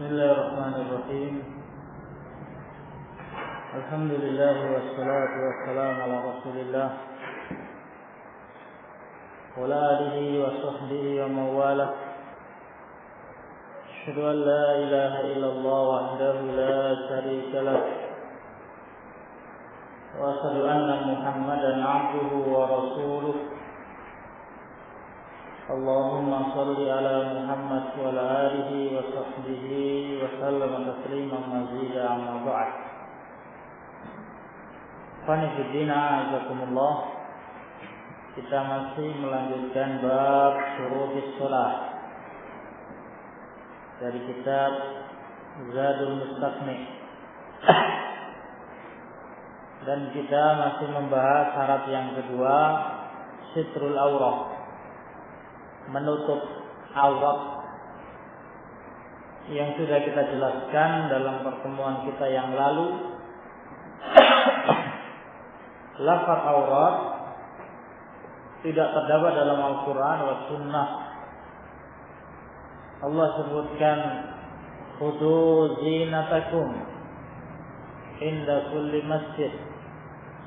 Bismillahirrahmanirrahim. Alhamdulillah wassalatu wassalamu ala Rasulillah wa ala alihi wa sahbihi wa mawala. Asyhadu an la ilaha illallah wahdahu la syarika lah wa asyhadu anna Muhammadan abduhu wa rasuluh. Allahumma salli ala Muhammad wa ala alihi wa sahbihi wa sallam tasliman mazida amma ba'd. Qanifiddina azakumullah. Kita masih melanjutkan bab syurutis shalah dari kitab Zadul Mustaqni. Dan kita masih membahas syarat yang kedua, sitrul aurah, menutup aurat, yang sudah kita jelaskan dalam pertemuan kita yang lalu. Lafaz aurat tidak terdapat dalam Al-Quran dan Sunnah. Allah sebutkan khudhu zinatakum inda kulli masjid,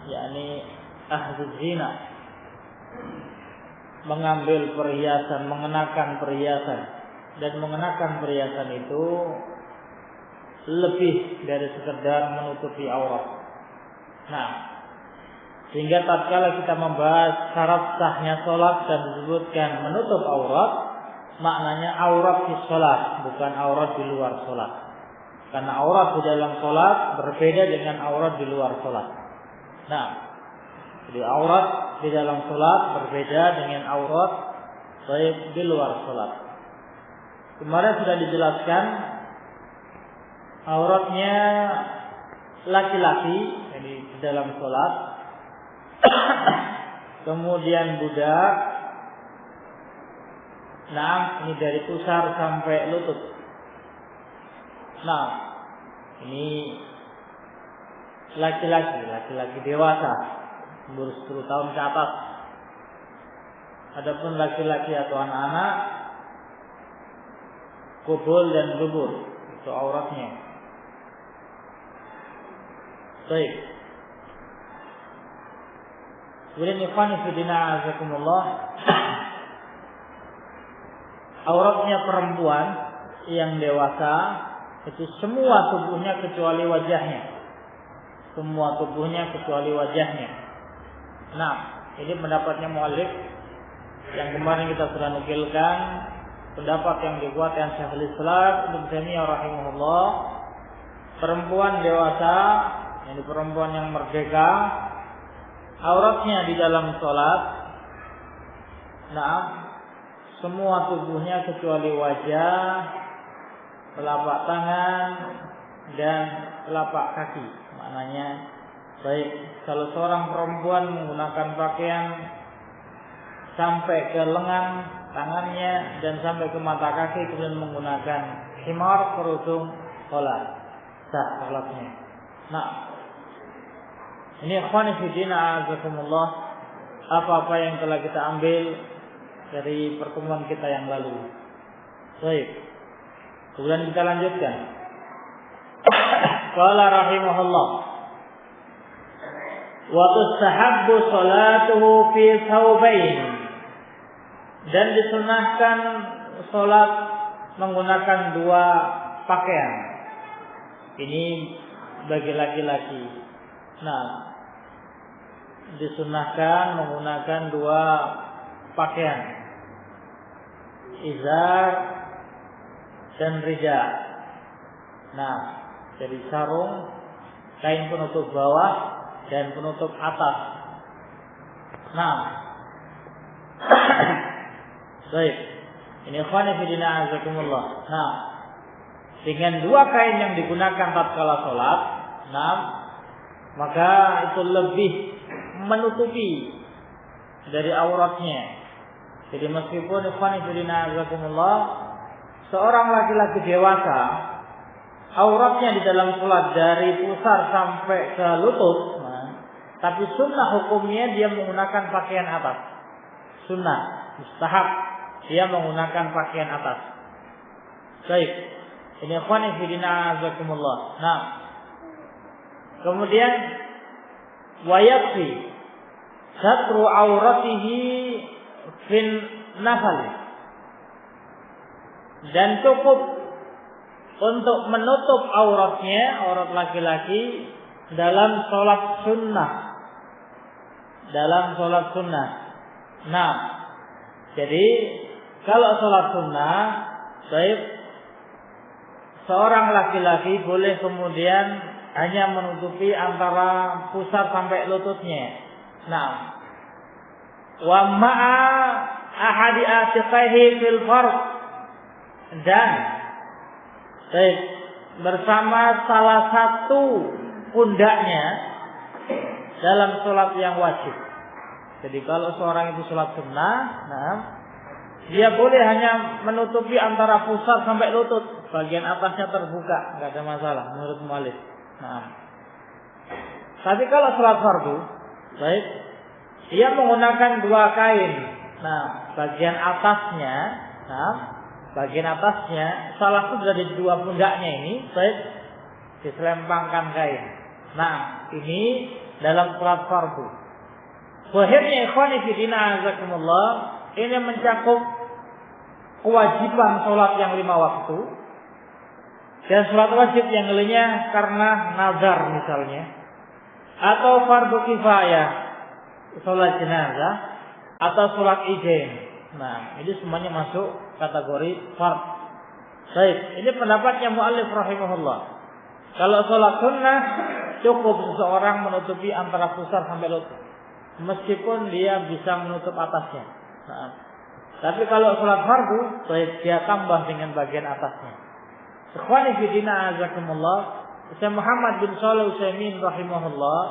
yakni ahli zina, mengambil perhiasan, mengenakan perhiasan. Dan mengenakan perhiasan itu lebih dari sekedar menutupi aurat. Nah, sehingga tatkala kita membahas syarat sahnya sholat dan disebutkan menutup aurat, maknanya aurat di sholat, bukan aurat di luar sholat. Karena aurat di dalam sholat berbeda dengan aurat di luar sholat. Nah, jadi aurat di dalam sholat berbeda dengan aurat di luar sholat. Kemarin sudah dijelaskan auratnya laki-laki, jadi di dalam sholat, kemudian budak. Nah, ini dari pusar sampai lutut. Nah, ini laki-laki dewasa, umur 10 tahun ke atas. Adapun laki-laki atau anak-anak, kubul dan dubur, itu auratnya. Baik. Kemudian ikhwan fillah azakumullah, auratnya perempuan yang dewasa itu semua tubuhnya kecuali wajahnya. Semua tubuhnya kecuali wajahnya. Nah, ini pendapatnya muallif yang kemarin kita sudah nukilkan, pendapat yang dikuatkan Syekhul Islam Ibnu Taimiyah rahimahullah. Perempuan dewasa, ini perempuan yang merdeka, auratnya di dalam sholat, nah, semua tubuhnya kecuali wajah, telapak tangan, dan telapak kaki. Maknanya, baik kalau seorang perempuan menggunakan pakaian sampai ke lengan tangannya dan sampai ke mata kaki, kemudian menggunakan khimar, kerudung, sholat, sah sholatnya. Nah, ini ikhwani fillah azakumullah, apa-apa yang telah kita ambil dari pertemuan kita yang lalu. Baik, kemudian kita lanjutkan. Qala rahimahullah, wa tustahabbu salatuhu fi thawbain, dan disunahkan salat menggunakan dua pakaian. Ini bagi laki-laki. Nah, disunahkan menggunakan dua pakaian, izar dan rida. Nah, jadi sarung, kain penutup bawah dan penutup atas. Nah, baik. Ini ikhwani fillah azakumullah. Nah, dengan dua kain yang digunakan tatkala salat, nah, maka itu lebih menutupi dari auratnya. Jadi meskipun ikhwani fillah azakumullah, seorang laki-laki dewasa auratnya di dalam salat dari pusar sampai ke lutut, tapi sunnah hukumnya dia menggunakan pakaian atas. Sunnah, mustahab dia menggunakan pakaian atas. Baik. Ini ikhwan fillah azakumullah. Nah, kemudian wa yakfi satru auratihi fin nafal, dan cukup untuk menutup auratnya, aurat laki-laki dalam sholat sunnah. Dalam sholat sunnah. Nah, jadi kalau sholat sunnah, baik, seorang laki-laki boleh kemudian hanya menutupi antara pusar sampai lututnya. Nah, wa ma'a ahadi atiqaihi fil fard, dan baik, bersama salah satu pundaknya dalam sholat yang wajib. Jadi kalau seorang itu sholat sunnah, nah, dia boleh hanya menutupi antara pusar sampai lutut, bagian atasnya terbuka, nggak ada masalah menurut mu'allif. Nah, tapi kalau sholat fardu, baik, dia menggunakan dua kain. Nah, bagian atasnya, salah satu dari dua pundaknya ini, baik, diselempangkan kain. Nah, ini dalam sholat fardu. Zahirnya ikhwani fillah azakumullah, ini mencakup kewajiban sholat yang 5 waktu dan sholat wajib yang lainnya karena nazar misalnya, atau fardu kifayah, sholat jenazah, atau sholat idain. Nah, ini semuanya masuk kategori fard. Baik, ini pendapatnya mu'allif rahimahullah. Kalau sholat sunnah cukup seseorang menutupi antara pusar sampai lutut, meskipun dia bisa menutup atasnya. Nah, tapi kalau sholat fardu, baik, dia tambah dengan bagian atasnya. Ikhwani fillah azakumullah, Syekh Muhammad bin Shalih Al-Utsaimin rahimahullah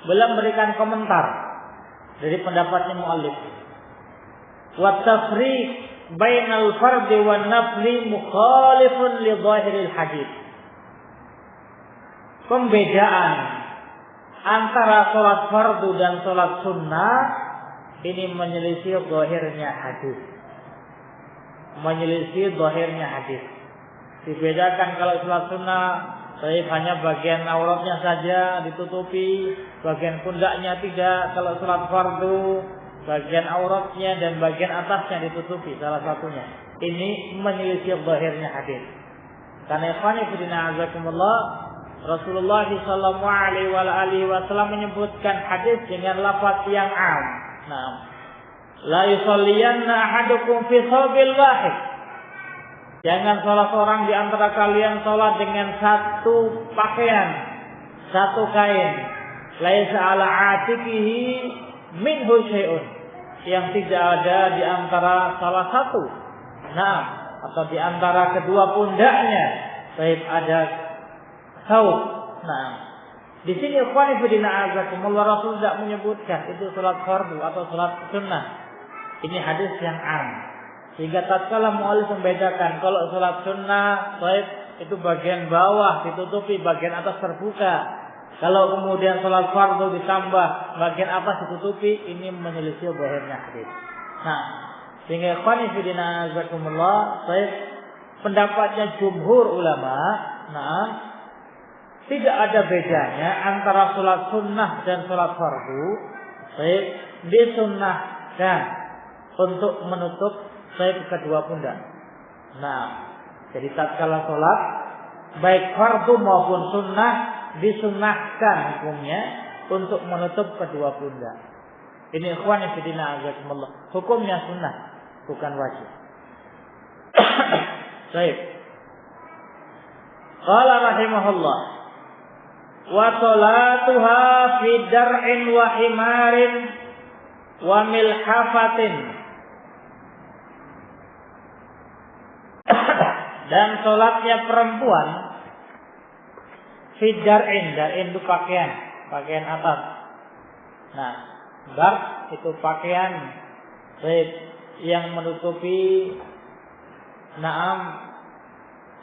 beliau memberikan komentar dari pendapatnya muallif. Wa tafriq bainal fardi wan nafli mukhalifun li dhahiril hadits. Pembedaan antara sholat fardu dan sholat sunnah ini menyelisih zahirnya hadis. Menyelisih zahirnya hadis. Dibedakan kalau sholat sunnah, baik, hanya bagian auratnya saja ditutupi, bagian pundaknya tidak. Kalau sholat fardu, bagian auratnya dan bagian atasnya ditutupi salah satunya. Ini menyelisih zahirnya hadis. Karena ikhwani fillah azakumullah, Rasulullah sallallahu alaihi wasallam menyebutkan hadis dengan lafaz yang am. Nah, la yusalliyanna ahadukum fi thawbil wahid. Jangan salah seorang di antara kalian salat dengan satu pakaian, satu kain. Laisa ala atiqihi minhu syai'un. Yang tidak ada di antara salah satu. Nah, atau di antara kedua pundaknya, baik, ada saud. Nah, di sini ikhwani fillah azakumullah, Rasul tidak menyebutkan itu salat fardu atau salat sunnah. Ini hadis yang am. Sehingga tatkala mu'allif membedakan, kalau salat sunnah, baik, itu bagian bawah ditutupi, bagian atas terbuka. Kalau kemudian salat fardu ditambah bagian atas ditutupi, ini menyelisih zahirnya hadis. Nah, sehingga ikhwani fillah azakumullah, baik, pendapatnya jumhur ulama, nah, tidak ada bedanya antara sholat sunnah dan sholat fardu. Baik, disunnahkan untuk menutup baik kedua pundak. Nah, jadi tatkala sholat, baik fardu maupun sunnah, disunnahkan hukumnya untuk menutup kedua pundak. Ini ikhwan fillah azakumullah, hukumnya sunnah, bukan wajib. Baik. Qala rahimahullah, wa salatuha fi dar'in wa himarin wa milhafatin. Dan salatnya perempuan fi dar'in, dar'in itu pakaian, pakaian atas. Nah, dar itu pakaian yang menutupi naam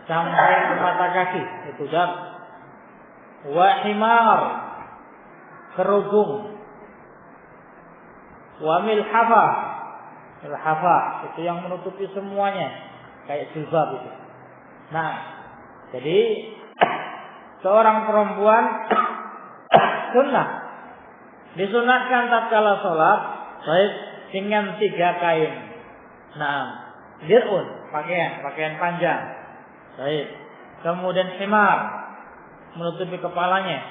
sampai mata kaki, itu dar. Wa himar, kerudung. Wa milhafa, milhafa itu yang menutupi semuanya, kayak jilbab itu. Nah, jadi seorang perempuan sunnah disunatkan tatkala sholat baik dengan 3 kain. Nah, dir'un, pakaian panjang. Baik. Kemudian himar, menutupi kepalanya.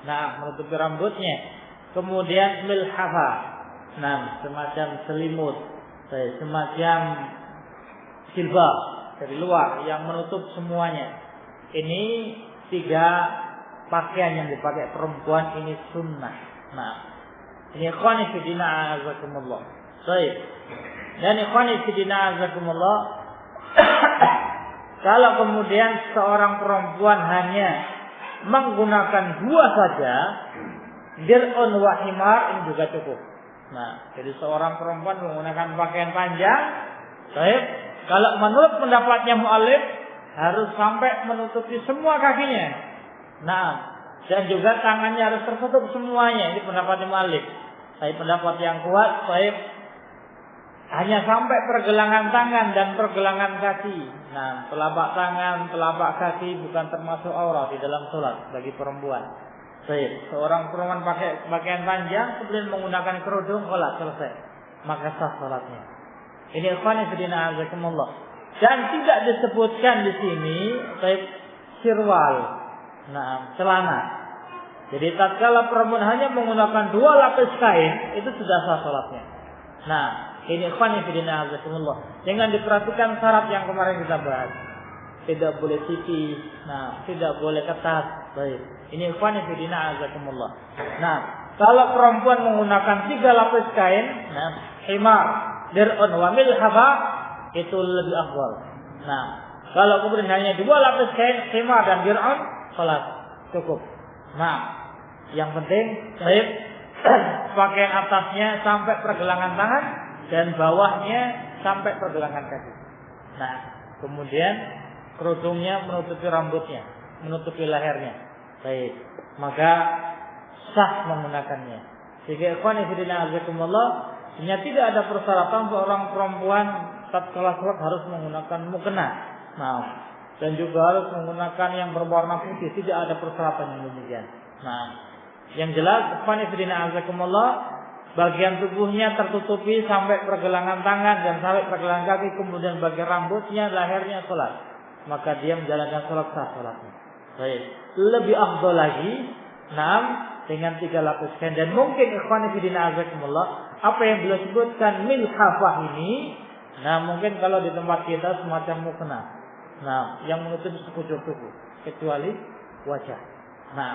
Nah, menutupi rambutnya. Kemudian milhafa. Nah, semacam selimut. Baik, semacam jilbab dari luar yang menutup semuanya. Ini 3 pakaian yang dipakai perempuan ini sunnah. Nah, ini ikhwani fillah azakumullah. Baik. Dan ikhwani fillah azakumullah, kalau kemudian seorang perempuan hanya menggunakan 2 saja, dir'un wa himar, ini juga cukup. Nah, jadi seorang perempuan menggunakan pakaian panjang, baik. Kalau menurut pendapatnya mu'allif harus sampai menutupi semua kakinya. Nah, dan juga tangannya harus tertutup semuanya. Ini pendapatnya mu'allif. Tapi pendapat yang kuat, baik, hanya sampai pergelangan tangan dan pergelangan kaki. Nah, telapak tangan, telapak kaki bukan termasuk aurat di dalam sholat bagi perempuan. Baik, seorang perempuan pakai pakaian panjang kemudian menggunakan kerudung, sholat selesai, maka sah sholatnya. Ini ikhwan fillah azakumullah. Dan tidak disebutkan di sini baik sirwal, nah, celana. Jadi tatkala perempuan hanya menggunakan 2 lapis kain, itu sudah sah sholatnya. Nah, ini ikhwan fillah azakumullah. Jangan diperhatikan syarat yang kemarin kita bahas. Tidak boleh tipis, nah, tidak boleh ketat. Baik. Ini ikhwan fillah azakumullah. Nah, kalau perempuan menggunakan 3 lapis kain, nah, himar, dir'un wa milhafa, itu lebih afdal. Nah, kalau kemudian hanya 2 lapis kain, himar dan dir'un, salat cukup. Nah, yang penting baik pakaian atasnya sampai pergelangan tangan dan bawahnya sampai pergelangan kaki. Nah, kemudian kerudungnya menutupi rambutnya, menutupi lehernya. Baik, maka sah menggunakannya. Sehingga ikhwan fillah azakumullah, hanya tidak ada persyaratan seorang perempuan tatkala sholat harus menggunakan mukena. Nah, dan juga harus menggunakan yang berwarna putih, tidak ada persyaratan yang demikian. Nah, yang jelas ikhwan fillah azakumullah, bagian tubuhnya tertutupi sampai pergelangan tangan dan sampai pergelangan kaki, kemudian bagian rambutnya, lehernya sholat, maka dia menjalankan sholat sah sholatnya. Baik, lebih afdal lagi, dengan 3 lapis kain. Dan mungkin ikhwan fillah azakumullah, apa yang beliau sebutkan milhafah ini, nah mungkin kalau di tempat kita semacam mukena, nah yang menutupi sekujur tubuh kecuali wajah. Nah,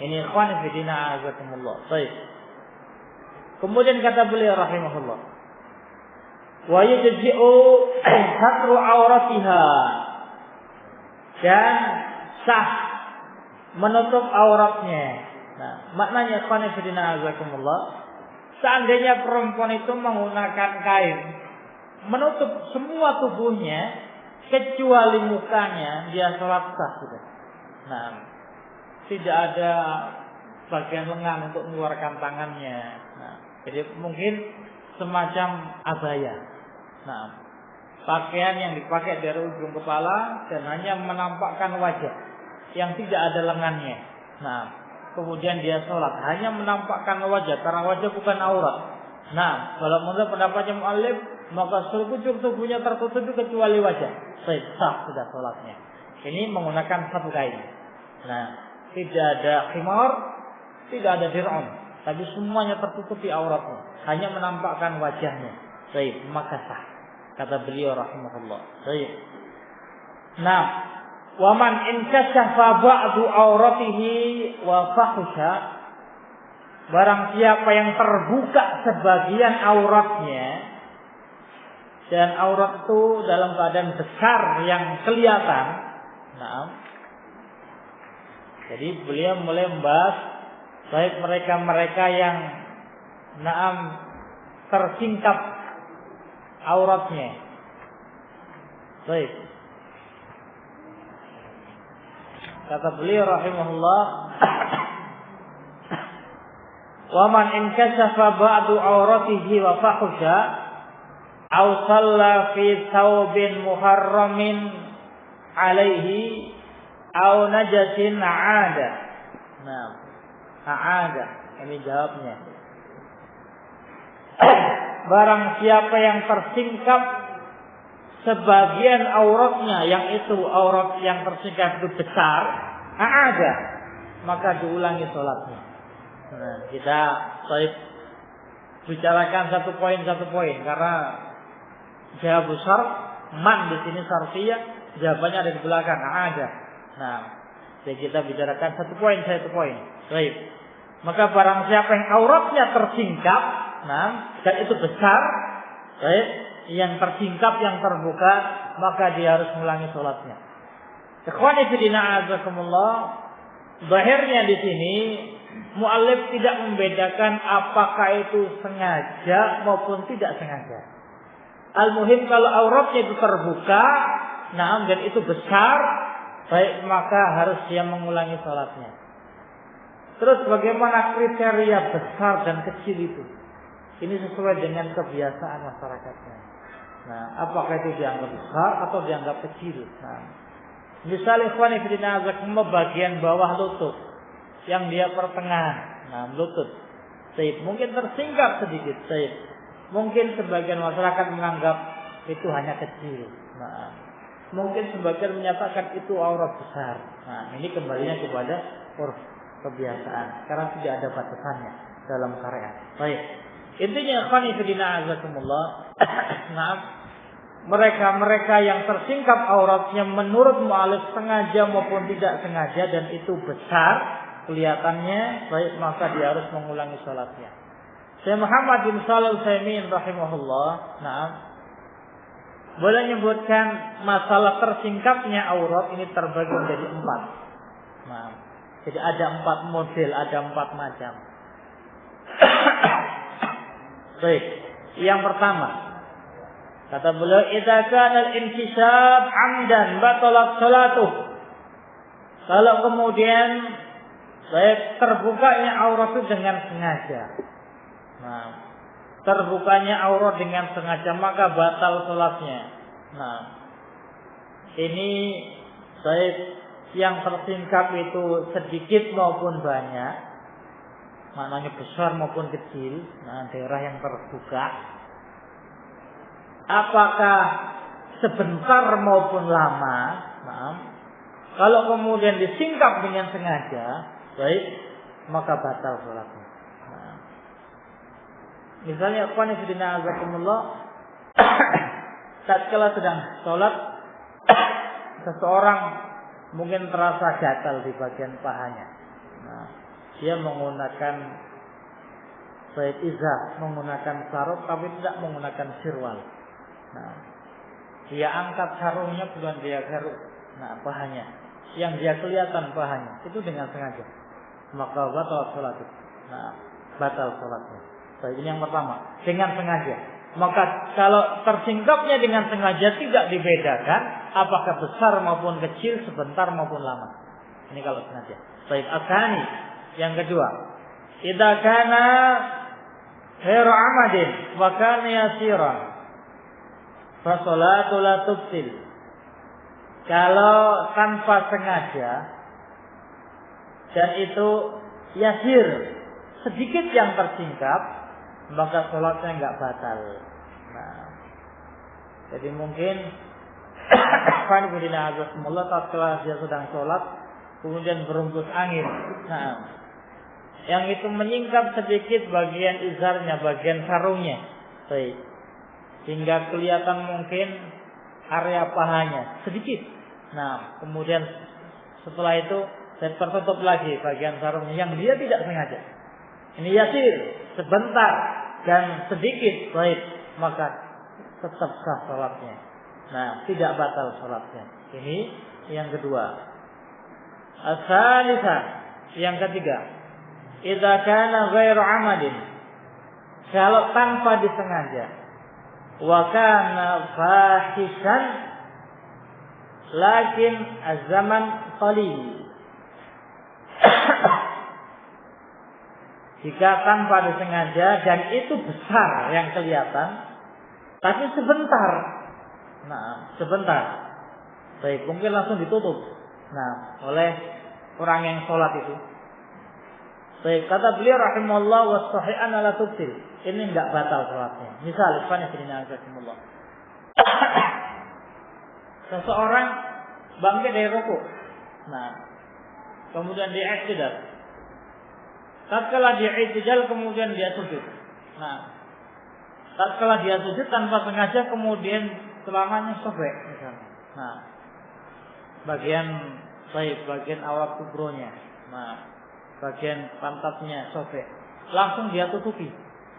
ini ikhwan fillah azakumullah. Baik. Kemudian kata beliau rahimahullah, wa yajzi'u satru auratiha, dan sah menutup auratnya. Nah, maknanya ikhwan fillah azakumullah, seandainya perempuan itu menggunakan kain menutup semua tubuhnya kecuali mukanya, dia sholat sah sudah. Nah, tidak ada bagian lengan untuk mengeluarkan tangannya. Nah, jadi mungkin semacam abaya. Nah, pakaian yang dipakai dari ujung kepala dan hanya menampakkan wajah yang tidak ada lengannya. Nah, kemudian dia sholat hanya menampakkan wajah karena wajah bukan aurat. Nah, kalau menurut pendapatnya mu'allif, maka sekujur tubuhnya tertutup kecuali wajah. Baik, sah sudah sholatnya. Ini menggunakan 1 kain. Nah, tidak ada khimar, tidak ada dir'un, tapi semuanya tertutupi auratnya, hanya menampakkan wajahnya. Baik, maka sah, kata beliau rahimahullah. Baik. Nah, wa man inkashafa ba'du auratihi wa fahusha, barang siapa yang terbuka sebagian auratnya, dan aurat itu dalam keadaan besar yang kelihatan. Nah, jadi beliau mulai membahas baik mereka-mereka yang tersingkap auratnya. Baik. Kata beliau rahimahullah, wa man inkashafa ba'du auratihi wa fahusha aw shalla fi thawbin muharramin alaihi au najasin aada. Nah, aada ini jawabnya. Barang siapa yang tersingkap sebagian auratnya, yang itu aurat yang tersingkap itu besar, aada, maka diulangi sholatnya. Nah, kita bicarakan satu poin karena jawab besar man di sini sarfiyah, jawabannya ada di belakang ada. Nah, jadi kita bicarakan satu poin. Baik. Maka barang siapa yang auratnya tersingkap, nah, dan itu besar, baik, yang tersingkap, yang terbuka, maka dia harus mengulangi sholatnya. Ikhwani fillah azakumullah, zahirnya di sini muallif tidak membedakan apakah itu sengaja maupun tidak sengaja. Al-muhim kalau auratnya itu terbuka, nah, dan itu besar, baik, maka harus dia mengulangi sholatnya. Terus bagaimana kriteria besar dan kecil itu? Ini sesuai dengan kebiasaan masyarakatnya. Nah, apakah itu dianggap besar atau dianggap kecil? Nah, misalnya ikhwan fillah azakumullah bagian bawah lutut yang dia pertengahan, nah, lutut, mungkin tersingkap sedikit, mungkin sebagian masyarakat menganggap itu hanya kecil. Nah, mungkin sebagian menyatakan itu aurat besar. Nah, ini kembalinya kepada kebiasaan, karena tidak ada batasannya dalam syariat. Baik. Intinya ikhwan fillah azakumullah, nah, mereka yang tersingkap auratnya menurut mu'alif sengaja maupun tidak sengaja dan itu besar kelihatannya, baik, maka dia harus mengulangi salatnya. Syekh Muhammad bin Shalih Al-Utsaimin rahimahullah, nah, boleh menyebutkan masalah tersingkapnya aurat ini terbagi menjadi 4. Nah, jadi ada 4 model, ada 4 macam. Baik, yang pertama kata beliau, idza kana al-inkishaf 'amdan batalat salatuh. Kalau kemudian terbukanya aurat itu dengan sengaja. Nah, terbukanya aurat dengan sengaja maka batal salatnya. Nah, ini yang tersingkap itu sedikit maupun banyak, maknanya besar maupun kecil. Nah, daerah yang terbuka, apakah sebentar maupun lama. Nah, kalau kemudian disingkap dengan sengaja, baik, maka batal salatnya. Nah, misalnya ikhwan fillah azakumullah, tatkala sedang salat, seseorang mungkin terasa gatal di bagian pahanya. Nah, dia menggunakan izar, menggunakan sarung tapi tidak menggunakan sirwal. Nah, dia angkat sarungnya bukan dia garuk. Nah, pahanya, yang dia kelihatan pahanya itu dengan sengaja, maka batal salat. Nah, batal salatnya. Baik, ini yang pertama, dengan sengaja. Maka kalau tersingkapnya dengan sengaja tidak dibedakan apakah besar maupun kecil, sebentar maupun lama. Ini kalau sengaja. Baik, asani yang kedua, idza kana ghairu amadin wa kana yasiran fa salatu la tubtil. Kalau tanpa sengaja dan itu yasir, sedikit yang tersingkap, maka sholatnya enggak batal. Nah, jadi mungkin Fanibudina Azazullah tatkala dia sedang sholat kemudian berhembus angin. Nah, yang itu menyingkap sedikit bagian izarnya, bagian sarungnya, baik, sehingga kelihatan mungkin area pahanya sedikit. Nah, kemudian setelah itu tertutup lagi bagian sarungnya yang dia tidak sengaja. Ini yasir, sebentar dan sedikit, baik, maka tetap sah salatnya. Nah, tidak batal salatnya. Ini yang kedua. As-salisah, yang ketiga, idza kana ghairu amadin, kalau tanpa disengaja, wa kana fahishan lakin az-zaman qalil. Jika tanpa disengaja dan itu besar yang kelihatan, tapi sebentar. Nah, sebentar. Baik, mungkin langsung ditutup. Nah, oleh orang yang sholat itu. Baik, kata beliau rahimahullah was-sahihan la tubtil. Ini enggak batal sholatnya. Misal, subhanallah. Seseorang bangkit dari rukuk. Nah, kemudian dia i'tidal. Tatkala dia i'tidal kemudian dia sujud. Nah, tatkala dia sujud tanpa sengaja kemudian celananya sobek misalnya. Nah, bagian aurat kubronya. Nah, bagian pantatnya sobek. Langsung dia tutupi.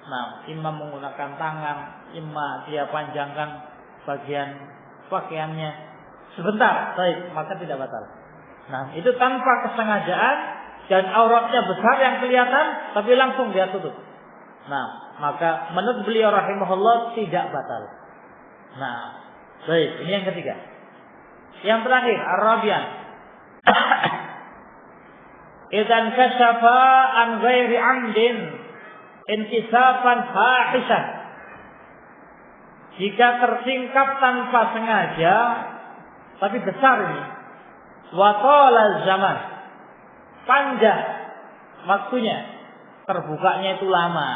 Nah, imam menggunakan tangan, imam dia panjangkan bagian pakaiannya sebentar, baik, maka tidak batal. Nah, itu tanpa kesengajaan dan auratnya besar yang kelihatan, tapi langsung dia tutup. Nah, maka menurut beliau rahimahullah tidak batal. Nah, baik, ini yang ketiga. Yang terakhir, ar-rabi'an. Idzan kashafa an ghairi 'amdin inkisafan fahishan. Jika tersingkap tanpa sengaja, tapi besar ini. Wa talal zaman. Panjang waktunya. Terbukanya itu lama.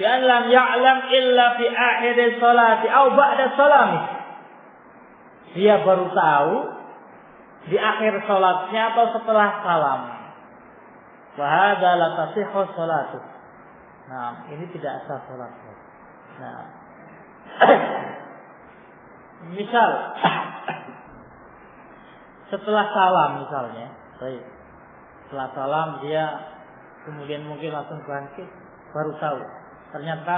Bi'an lam ya'lam illa fi akhir salati au ba'da salami. Dia baru tahu di akhir salatnya atau setelah salam. Wa hadza la tasihhu salatu. Nah, ini tidak sah salatnya. Nah, misal setelah salam misalnya, baik. Setelah salam dia kemudian mungkin langsung bangkit, baru tahu ternyata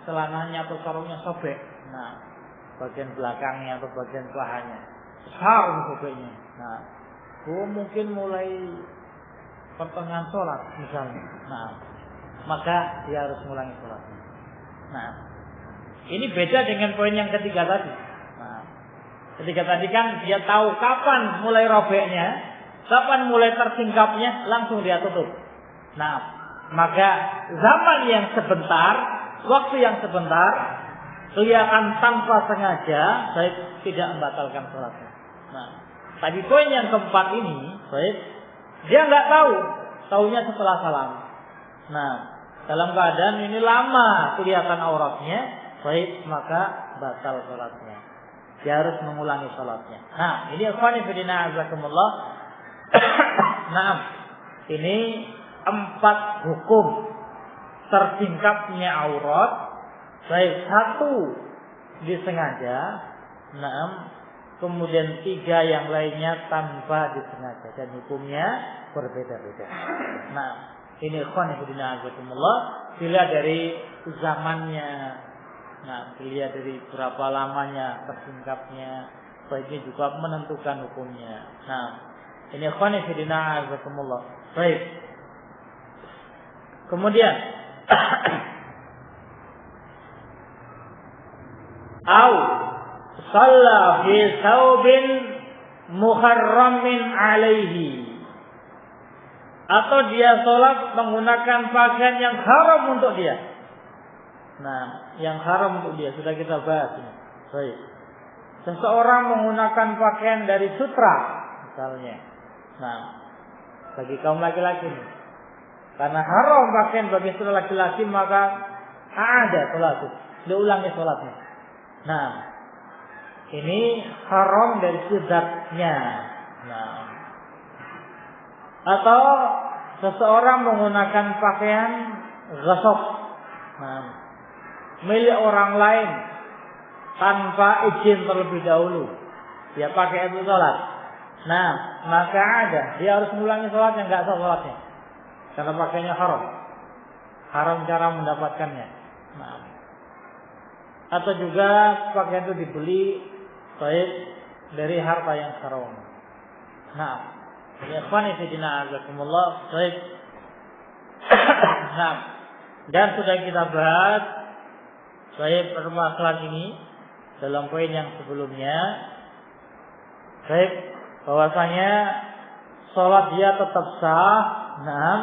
celananya atau sarungnya sobek. Nah, bagian belakangnya atau bagian pahanya besar sobeknya. Nah, mungkin mulai pertengahan sholat misalnya. Nah, maka dia harus mengulangi sholatnya. Nah, ini beda dengan poin yang ketiga tadi. Nah, ketiga tadi kan dia tahu kapan mulai robeknya, kapan mulai tersingkapnya, langsung dia tutup. Nah, maka zaman yang sebentar, waktu yang sebentar, kelihatan tanpa sengaja, baik tidak membatalkan sholatnya. Nah, tadi poin yang keempat ini, baik dia nggak tahu, tahunya setelah salam. Nah, dalam keadaan ini lama kelihatan auratnya, baik maka batal sholatnya. Dia harus mengulangi sholatnya. Nah, ini ikhwani fillah azakumullah. Nah, ini 4 hukum tersingkapnya aurat. Baik 1 disengaja, 6 kemudian 3 yang lainnya tanpa disengaja dan hukumnya berbeda-beda. Nah, ini ikhwan fillah azakumullah, dilihat dari zamannya. Nah, dilihat dari berapa lamanya tersingkapnya, baiknya juga menentukan hukumnya. Nah, ini ikhwan fillah azakumullah. Baik. Kemudian au shalla fi thawbin muharramin alaihi, atau dia sholat menggunakan pakaian yang haram untuk dia. Nah, yang haram untuk dia sudah kita bahas ini. Baik. Seseorang menggunakan pakaian dari sutra misalnya. Nah, bagi kaum laki-laki ini, karena haram pakaian bagi saudara laki-laki, maka ada sholat, diulangi sholatnya. Nah, ini haram dari sidatnya. Nah, atau seseorang menggunakan pakaian ghasab, nah, milik orang lain tanpa izin terlebih dahulu, dia pakai itu sholat. Nah, maka ada, dia harus mengulangi sholatnya, nggak sah sholatnya. Karena pakainya haram. Haram cara mendapatkannya. Nah. Atau juga pakaian itu dibeli baik dari harta yang haram. Nah, ya ikhwan fillah azakumullah, baik. Nah, dan sudah kita bahas baik permasalahan ini dalam poin yang sebelumnya. Baik, bahwasanya sholat dia tetap sah. Nah,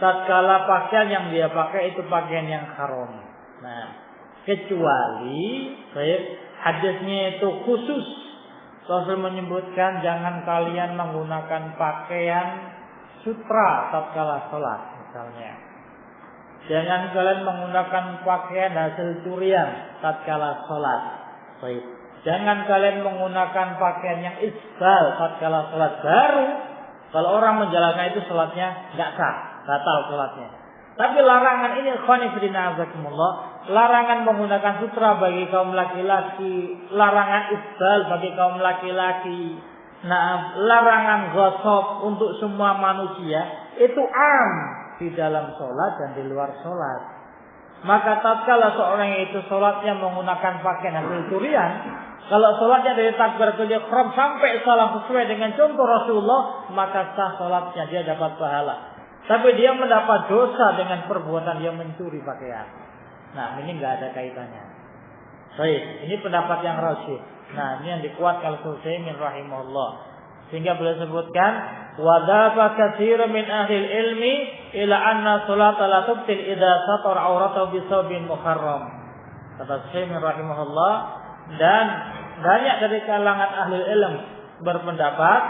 tatkala pakaian yang dia pakai itu pakaian yang haram. Nah, kecuali baik hadisnya itu khusus Rasul menyebutkan jangan kalian menggunakan pakaian sutra tatkala sholat misalnya. Jangan kalian menggunakan pakaian hasil curian tatkala sholat. Baik. Jangan kalian menggunakan pakaian yang isbal tatkala sholat baru. Kalau orang menjalankan itu sholatnya nggak sah, batal sholatnya. Tapi larangan ini ikhwani fillah azakumullah, larangan menggunakan sutra bagi kaum laki-laki, larangan isbal bagi kaum laki-laki, larangan ghasab untuk semua manusia itu am di dalam sholat dan di luar sholat. Maka tatkala seorang itu sholatnya menggunakan pakaian hasil curian, kalau sholatnya dari takbiratul ihram sampai salam sesuai dengan contoh Rasulullah, maka sah sholatnya, dia dapat pahala. Tapi dia mendapat dosa dengan perbuatan dia mencuri pakaian. Nah, ini nggak ada kaitannya. Baik, ini pendapat yang rajih. Nah, ini yang dikuatkan oleh Utsaimin rahimahullah. Sehingga beliau sebutkan, wadaba katsirun min ahli ilmi ila anna salata la tubtil idza satara auratahu bi thawbin muharram. Kata Utsaimin rahimahullah, dan banyak dari kalangan ahli ilm berpendapat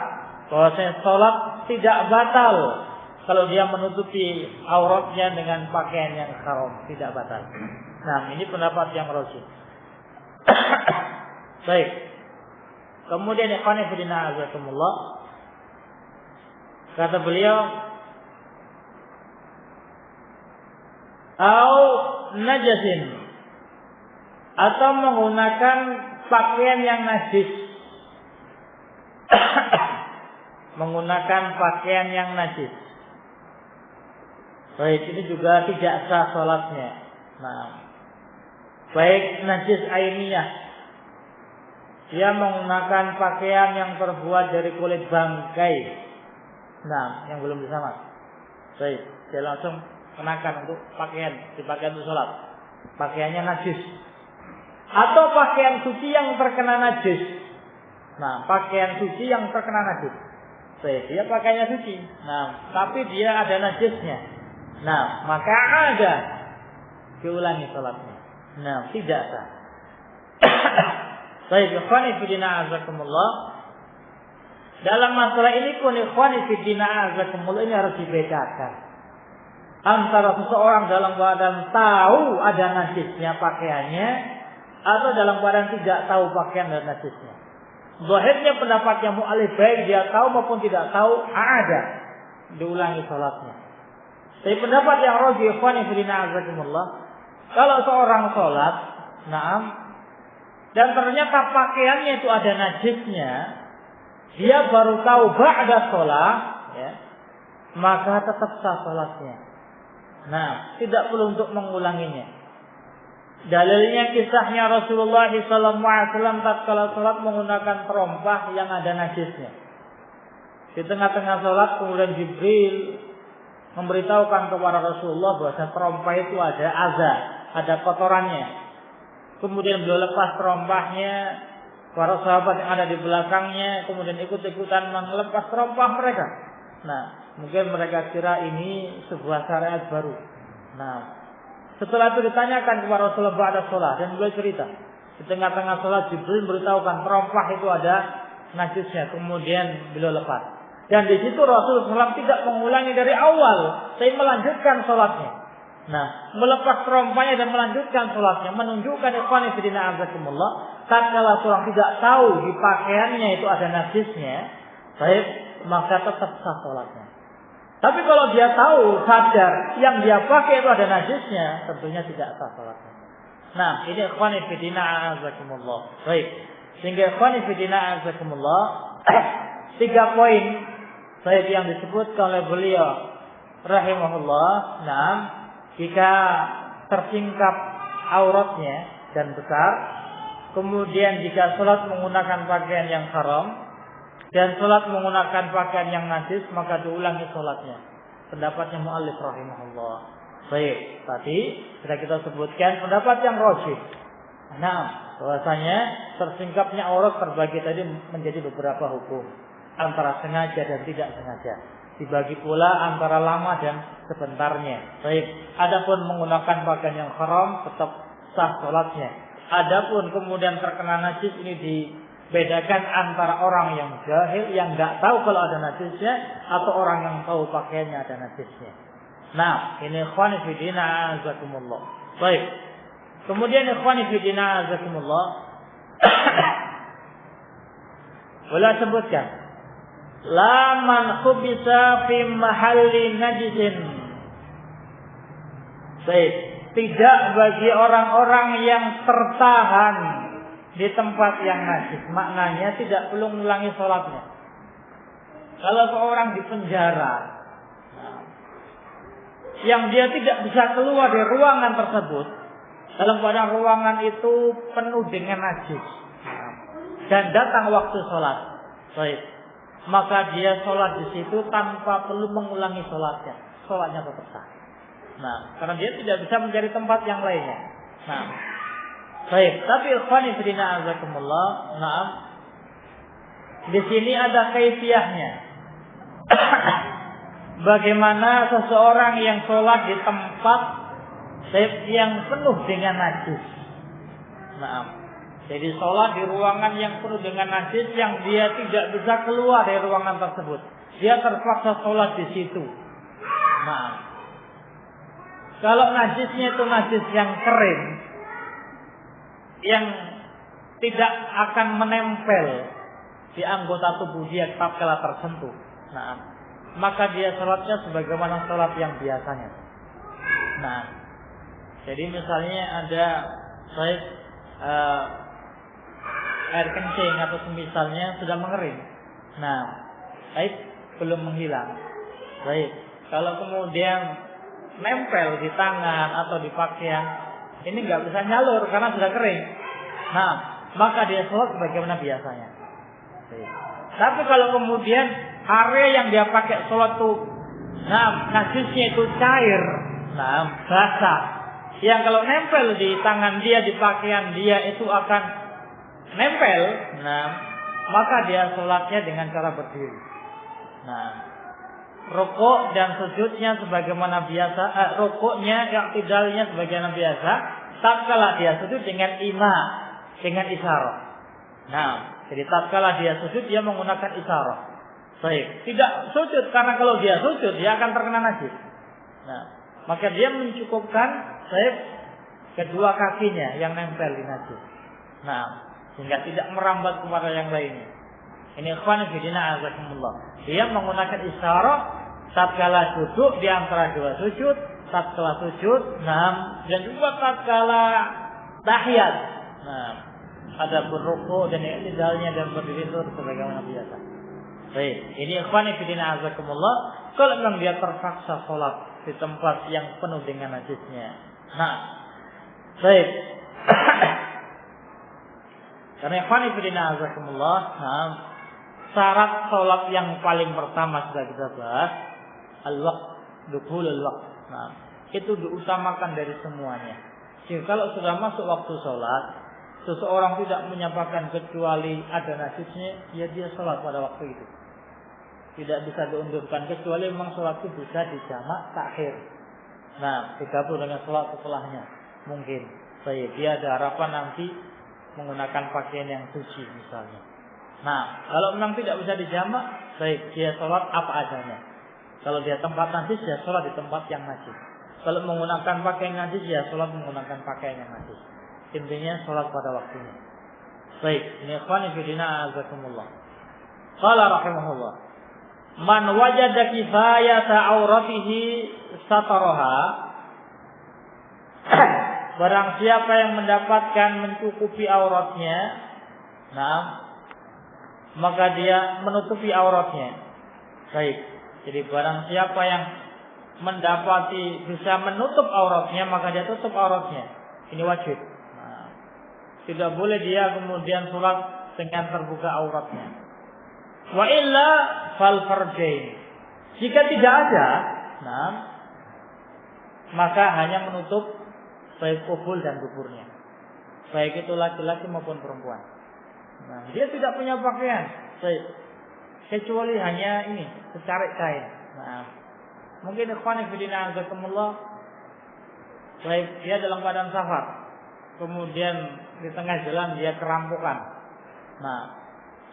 bahwa salat tidak batal kalau dia menutupi auratnya dengan pakaian yang haram, tidak batal. Nah, ini pendapat yang rajih. Baik. Kemudian ikhwan fillah azakumullah, kata beliau, au najasin, atau menggunakan pakaian yang najis. Menggunakan pakaian yang najis. Baik, ini juga tidak sah sholatnya. Nah, baik najis ainiyah, dia menggunakan pakaian yang terbuat dari kulit bangkai. Nah, yang belum disamak. Baik, dia langsung kenakan untuk dipakai untuk sholat. Pakaiannya najis. Atau pakaian suci yang terkena najis. Nah, pakaian suci yang terkena najis. Baik, dia pakaiannya suci. Nah, tapi dia ada najisnya. Nah, maka ada diulangi salatnya. Nah, tidak sah. Baik, ikhwani fillah azakumullah. Dalam masalah ini pun ikhwani fillah azakumullah ini harus dibedakan antara seseorang dalam keadaan tahu ada najisnya pakaiannya atau dalam keadaan tidak tahu pakaian dan najisnya. Zahirnya pendapatnya mu'alif baik dia tahu maupun tidak tahu ada diulangi salatnya. Tapi pendapat yang rajih ikhwani fillah azakumullah, kalau seorang sholat, dan ternyata pakaiannya itu ada najisnya, dia baru tahu ba'da sholat, ya, maka tetap sah sholatnya. Nah, tidak perlu untuk mengulanginya. Dalilnya kisahnya Rasulullah SAW tatkala sholat menggunakan terompah yang ada najisnya. Di tengah-tengah sholat kemudian Jibril memberitahukan kepada Rasulullah bahwa terompah itu ada azab, ada kotorannya. Kemudian beliau lepas terompahnya, para sahabat yang ada di belakangnya kemudian ikut-ikutan melepas terompah mereka. Nah, mungkin mereka kira ini sebuah syariat baru. Nah, setelah itu ditanyakan kepada Rasulullah pada sholat dan beliau cerita. Di tengah-tengah sholat Jibril memberitahukan terompah itu ada najisnya, kemudian beliau lepas. Dan di situ Rasulullah SAW tidak mengulangi dari awal, tapi melanjutkan sholatnya. Nah, melepas terompahnya dan melanjutkan sholatnya menunjukkan ikhwani fillah azakumullah, tatkala seorang tidak tahu di pakaiannya itu ada najisnya, baik, maka tetap sah sholatnya. Tapi kalau dia tahu, sadar yang dia pakai itu ada najisnya, tentunya tidak sah sholatnya. Nah, ini ikhwani fillah azakumullah. Baik, sehingga ikhwani fillah azakumullah, 3 poin baik yang disebutkan oleh beliau rahimahullah. Nah, jika tersingkap auratnya dan besar, kemudian jika sholat menggunakan pakaian yang haram dan sholat menggunakan pakaian yang najis, maka diulangi sholatnya. Pendapatnya mu'allif rahimahullah. Baik, tadi sudah kita sebutkan pendapat yang rajih. Nah, bahwasanya tersingkapnya aurat terbagi tadi menjadi beberapa hukum, antara sengaja dan tidak sengaja. Dibagi pula antara lama dan sebentarnya. Baik, adapun menggunakan pakaian yang haram tetap sah salatnya. Adapun kemudian terkena najis ini Bedakan antara orang yang jahil, yang nggak tahu kalau ada najisnya, atau orang yang tahu pakaiannya ada najisnya. Nah, ini ikhwani fillah azakumullah. Baik. Kemudian ikhwani fillah azakumullah. Boleh sebutkan. La man khubisa fi mahalli najisin. Baik. Tidak bagi orang-orang yang tertahan di tempat yang najis. Maknanya tidak perlu mengulangi sholatnya. Kalau seorang di penjara, yang dia tidak bisa keluar dari ruangan tersebut, dalam keadaan ruangan itu penuh dengan najis, dan datang waktu sholat, baik, maka dia sholat di situ tanpa perlu mengulangi sholatnya. Sholatnya tetap sah. Nah, karena dia tidak bisa mencari tempat yang lainnya. Nah, baik, tapi ikhwani fillah azakumullah, nah, di sini ada kaifiahnya. Bagaimana seseorang yang sholat di tempat yang penuh dengan najis. Nah, jadi sholat di ruangan yang penuh dengan najis, yang dia tidak bisa keluar dari ruangan tersebut. Dia terpaksa sholat di situ. Nah, kalau najisnya itu najis yang kering, yang tidak akan menempel di anggota tubuh dia tatkala tersentuh, nah, maka dia sholatnya sebagaimana sholat yang biasanya. Nah, jadi misalnya ada air kencing atau semisalnya sudah mengering, nah, baik, belum menghilang, baik. Kalau kemudian nempel di tangan atau di pakaian, ini nggak bisa nyalur karena sudah kering. Nah, maka dia sholat sebagaimana biasanya. Tapi kalau kemudian area yang dia pakai sholat itu, nah, najisnya itu cair, nah, basah, yang kalau nempel di tangan dia, di pakaian dia itu akan nempel, nah, maka dia sholatnya dengan cara berdiri. Nah, rukuk dan sujudnya sebagaimana biasa, rukuknya, i'tidalnya sebagaimana biasa. Tatkala dia sujud dengan dengan isyarat. Nah, jadi tatkala dia sujud dia menggunakan isyarat. Baik, tidak sujud karena kalau dia sujud dia akan terkena najis. Nah, maka dia mencukupkan kedua kakinya yang nempel di najis. Nah, sehingga tidak merambat kepada yang lainnya. Ini ikhwan fillah azakumullah. Dia menggunakan isyarat tatkala duduk di antara dua sujud, tatkala sujud, nah, dan juga tatkala tahiyat. Nah, ada berrukuk dan i'tidalnya dan berdiri itu sebagaimana biasa. Baik, ini ikhwan fillah azakumullah. Kalau memang dia terpaksa sholat di tempat yang penuh dengan najisnya. Nah, baik. Karena ikhwan fillah azakumullah, nah, syarat sholat yang paling pertama sudah kita bahas, al-waqt, dukhulul waqt. Nah, itu diutamakan dari semuanya. Jadi kalau sudah masuk waktu sholat, seseorang tidak menyampaikan kecuali ada najisnya, ya dia sholat pada waktu itu. Tidak bisa diundurkan kecuali memang sholat itu bisa dijamak takhir. Nah, digabung dengan sholat setelahnya mungkin. Saya dia ada harapan nanti menggunakan pakaian yang suci misalnya. Nah, kalau memang tidak bisa dijamak, baik, dia sholat apa adanya. Kalau dia tempat najis, dia sholat di tempat yang najis. Kalau menggunakan pakaian najis, dia sholat menggunakan pakaian yang najis. Intinya sholat pada waktunya. Baik, ini ikhwani fillah azakumullah. Qala rahimahullah, man wajada kifayata auratihi sataraha. Barang siapa yang mendapatkan mencukupi auratnya, nah, maka dia menutupi auratnya. Baik. Jadi barang siapa yang mendapati bisa menutup auratnya, maka dia tutup auratnya. Ini wajib. Nah, tidak boleh dia kemudian sholat dengan terbuka auratnya. Wa illa fal farjain. Jika tidak ada, nah, maka hanya menutup baik kubul dan duburnya. Baik itu laki-laki maupun perempuan. Nah, dia tidak punya pakaian, baik, kecuali hanya ini, secarik kain. Nah, mungkin ikhwan fillah azakumullah, baik dia dalam keadaan safar, kemudian di tengah jalan dia kerampokan. Nah,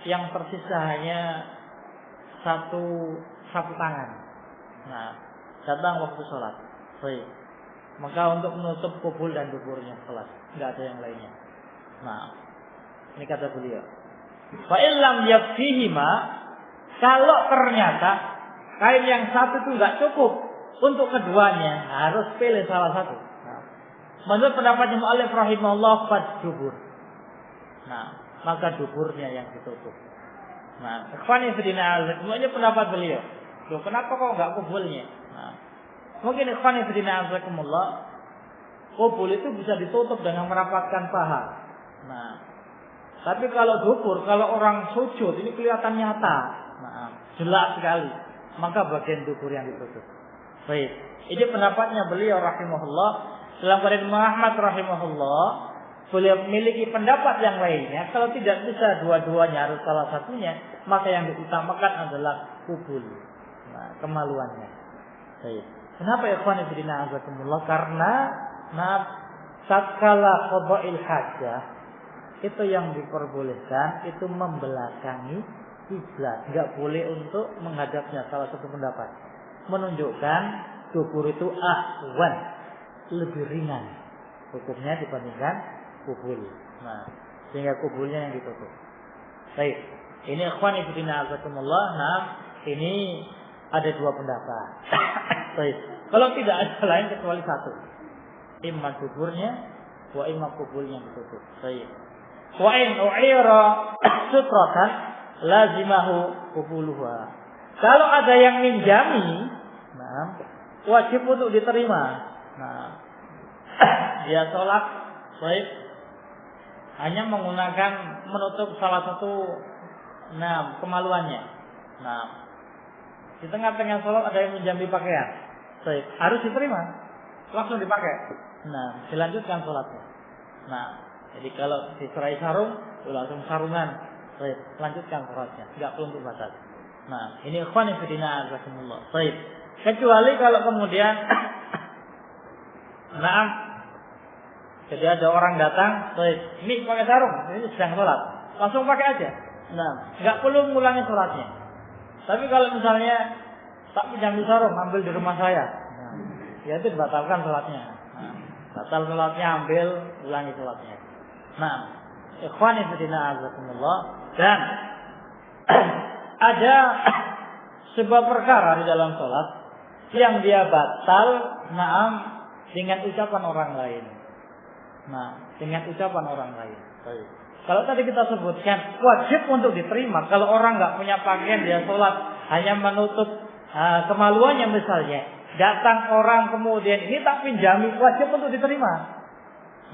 yang tersisa hanya satu sapu tangan. Nah, datang waktu sholat. Baik. Maka untuk menutup kubul dan duburnya sholat, enggak ada yang lainnya. Nah, ini kata beliau. Fa illam yakfihima, kalau ternyata kain yang satu itu enggak cukup untuk keduanya, harus pilih salah satu. Nah, menurut pendapatnya mu'allif rahimahullah fad dubur. Nah, maka duburnya yang ditutup. Nah, ikhwani fillah, ini pendapat beliau. Loh, kenapa kok enggak kubulnya? Nah, mungkin ikhwani fillah azakumullah, kubul itu bisa ditutup dengan merapatkan paha. Nah, tapi kalau dubur, kalau orang sujud ini kelihatan nyata. Nah, jelas sekali. Maka bagian dubur yang ditutup. Baik, ini pendapatnya beliau rahimahullah. Dalam keadaan Muhammad rahimahullah, beliau memiliki pendapat yang lainnya. Kalau tidak bisa dua-duanya, harus salah satunya, maka yang diutamakan adalah kubul. Nah, kemaluannya. Baik. Kenapa ya ikhwan fillah azakumullah? Karena tatkala qada'il hajah itu yang diperbolehkan itu membelakangi kiblat, enggak boleh untuk menghadapnya. Salah satu pendapat menunjukkan dubur itu ahwan, lebih ringan hukumnya dibandingkan kubul. Nah, sehingga kubulnya yang ditutup. Baik, ini ikhwan fillah azakumullah. Nah, ini ada dua pendapat. Baik, kalau tidak ada lain kecuali satu, imma duburnya wa imma kubulnya yang ditutup. Baik. Wa in u'ira sutratan lazimahu kubuluha. Kalau ada yang minjami, nah, wajib untuk diterima. Nah, dia sholat, baik, hanya menggunakan menutup salah satu, nah, kemaluannya. Nah, di tengah-tengah sholat ada yang minjami pakaian, baik, harus diterima, langsung dipakai. Nah, dilanjutkan sholatnya. Nah, jadi kalau diserai sarung, langsung sarungan, baik, lanjutkan sholatnya, nggak perlu untuk batas. Nah, ini ikhwan fillah azakumullah. Baik. Kecuali kalau kemudian nah, jadi ada orang datang, baik, ini pakai sarung, ini sedang sholat, langsung pakai aja. Nah, nggak perlu mengulangi sholatnya. Tapi kalau misalnya tak pinjam sarung, ambil di rumah saya, nah, ya itu dibatalkan sholatnya. Nah, batal sholatnya, ambil, ulangi sholatnya. Nah, ikhwan fillah azakumullah. Dan ada sebuah perkara di dalam sholat yang dia batal, naam, dengan ucapan orang lain. Nah, dengan ucapan orang lain. Baik. Kalau tadi kita sebutkan wajib untuk diterima. Kalau orang nggak punya pakaian dia sholat hanya menutup kemaluannya misalnya, datang orang kemudian ini tak pinjami, wajib untuk diterima.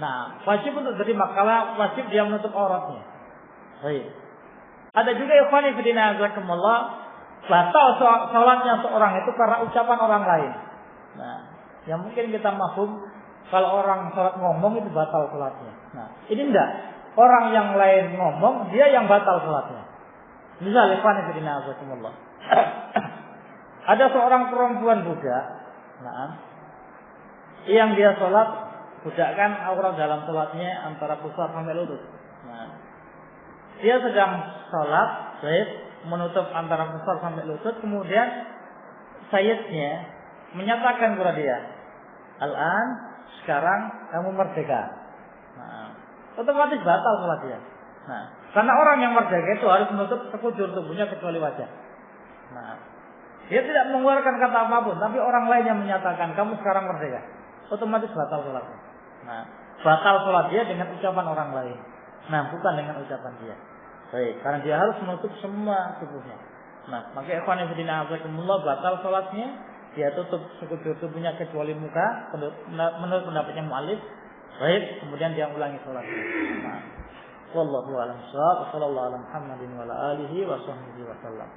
Nah, wajib untuk diterima kalau wajib dia menutup auratnya. Baik. Ada juga ikhwan fillah azakumullah, batal sholatnya seorang itu karena ucapan orang lain. Nah, yang mungkin kita mafhum kalau orang sholat ngomong itu batal sholatnya. Nah, ini enggak. Orang yang lain ngomong, dia yang batal sholatnya. Misal ikhwan fillah azakumullah, ada seorang perempuan budak, nah, yang dia sholat, budak kan aurat dalam sholatnya antara pusar sampai lutut. Nah, dia sedang sholat, baik, menutup antara pusar sampai lutut, kemudian sayyidnya menyatakan kepada dia, "Al-an, sekarang kamu merdeka." Nah, otomatis batal sholat dia. Nah, karena orang yang merdeka itu harus menutup sekujur tubuhnya kecuali wajah. Nah, dia tidak mengeluarkan kata apapun, tapi orang lain yang menyatakan kamu sekarang merdeka, otomatis batal sholatnya. Nah, batal sholat dia dengan ucapan orang lain. Nah, bukan dengan ucapan dia. Baik, karena dia harus menutup semua tubuhnya. Nah, maka ikhwan fillah azakumullah, batal sholatnya, dia tutup sekujur tubuhnya kecuali muka, menurut pendapatnya mu'allif. Baik, kemudian dia ulangi sholatnya. Nah, wallahu a'lam bishawab. Sallallahu ala Muhammadin wa ala alihi wa sahbihi wa sallam.